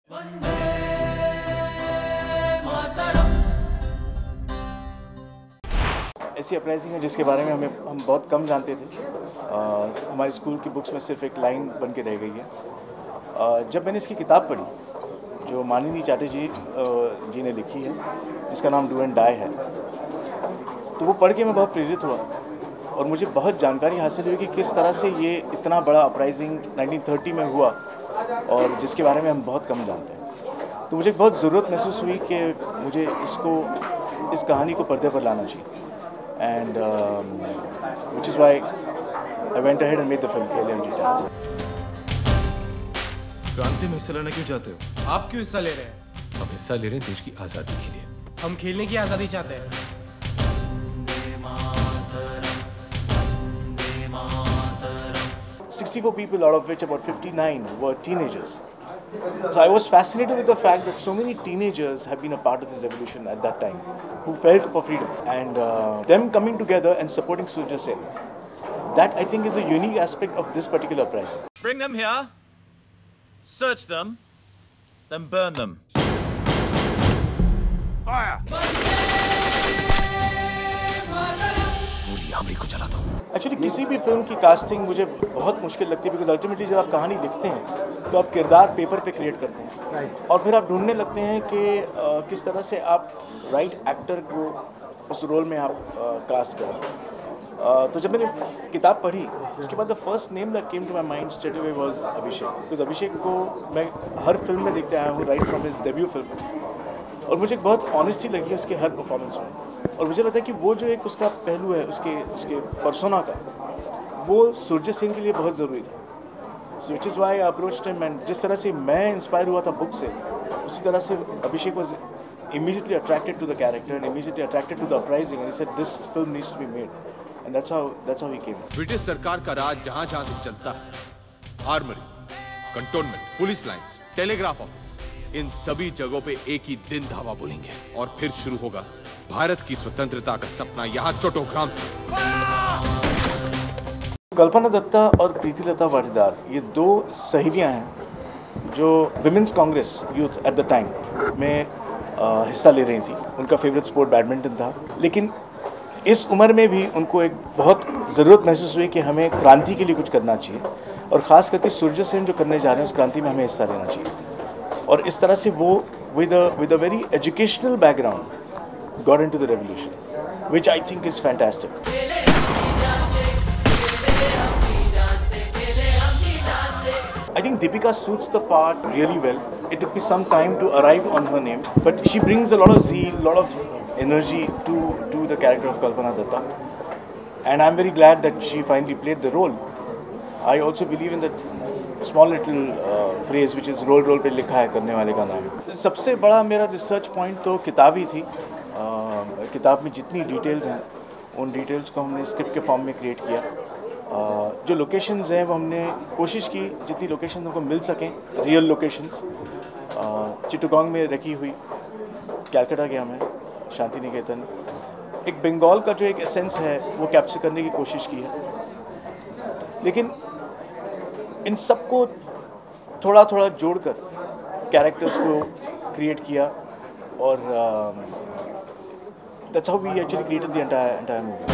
ऐसी अपराइजिंग है जिसके बारे में हम बहुत कम जानते थे। हमारे स्कूल की बुक्स में सिर्फ एक लाइन बन के रह गई है। जब मैंने इसकी किताब पढ़ी जो माननीय चैटर्जी जी ने लिखी है, जिसका नाम डू एंड डाई है, तो वो पढ़ के मैं बहुत प्रेरित हुआ और मुझे बहुत जानकारी हासिल हुई कि किस तरह से ये इतना बड़ा अपराइजिंग 1930 में हुआ और जिसके बारे में हम बहुत कम जानते हैं। तो मुझे बहुत ज़रूरत महसूस हुई कि मुझे इस कहानी को पर्दे पर लाना चाहिए। And which is why I went ahead and made the film KLMG Dance. क्रांति में हिस्सा लेना क्यों चाहते हो? आप क्यों हिस्सा ले रहे हैं? हम हिस्सा ले रहे हैं देश की आज़ादी के लिए। हम खेलने की आज़ादी चाहते हैं। 64 people, out of which about 59 were teenagers. So I was fascinated with the fact that so many teenagers have been a part of this revolution at that time, who felt for freedom, and them coming together and supporting Surja Sen. That I think is a unique aspect of this particular uprising. Bring them here, search them, then burn them. Fire! Actually किसी भी film की casting मुझे बहुत मुश्किल लगती है, because ultimately जब आप कहानी लिखते हैं तो आप किरदार पेपर पे क्रिएट करते हैं और फिर आप ढूंढने लगते हैं कि किस तरह से आप राइट एक्टर को उस रोल में आप कास्ट करें। तो जब मैंने किताब पढ़ी उसके बाद the first name that came to my mind straight away was Abhishek, because Abhishek को मैं हर फिल्म में देखते आया हूँ right from his debut film, और मुझे बहुत ऑनेस्टी लगी उसके हर परफॉर्मेंस में। और मुझे लगता है कि वो जो एक उसका पहलू है उसके पर्सोना का, वो सूर्य सेन के लिए बहुत ज़रूरी था। So which is why I approached him, and जिस तरह से मैं इंस्पायर हुआ था बुक से, उसी तरह से अभिषेक was immediately attracted to the character and immediately attracted to the uprising, and he said this film needs to be made, and that's how he came. British सरकार का राज जहां से चलता है, armoury, cantonment, police lines, telegraph office, इन सभी जगहों पे एक ही दिन धावा बोलेंगे और फिर शुरू होगा भारत की स्वतंत्रता का सपना यहाँ चट्टोग्राम से। कल्पना दत्ता और प्रीतिलता वाडेदार ये दो सहेलियां हैं जो women's Congress youth at the time में हिस्सा ले रही थी। उनका फेवरेट स्पोर्ट बैडमिंटन था, लेकिन इस उम्र में भी उनको एक बहुत ज़रूरत महसूस हुई कि हमें क्रांति के लिए कुछ करना चाहिए, और ख़ास करके सूर्य सेन जो करने जा रहे हैं उस क्रांति में हमें हिस्सा लेना चाहिए। और इस तरह से वो with a very educational background got into the revolution, which I think is fantastic. I think Deepika suits the part really well. It took me some time to arrive on her name, but she brings a lot of zeal, a lot of energy to the character of Kalpana Datta, and I'm very glad that she finally played the role. I also believe in that small little phrase which is role पे लिखा है करने वाले का नाम। सबसे बड़ा मेरा रिसर्च पॉइंट तो किताब ही थी। किताब में जितनी डिटेल्स हैं उन डिटेल्स को हमने स्क्रिप्ट के फॉर्म में क्रिएट किया। जो लोकेशंस हैं वो हमने कोशिश की जितनी लोकेशंस हमको मिल सकें, रियल लोकेशंस। चिट्टगोंग में रखी हुई, कैलकाटा गया मैं, शांति निकेतन, एक बंगाल का जो एक एसेंस है वो कैप्चर करने की कोशिश की है, लेकिन इन सबको थोड़ा थोड़ा जोड़कर कैरेक्टर्स को क्रिएट किया, और that's how we actually created the entire movie.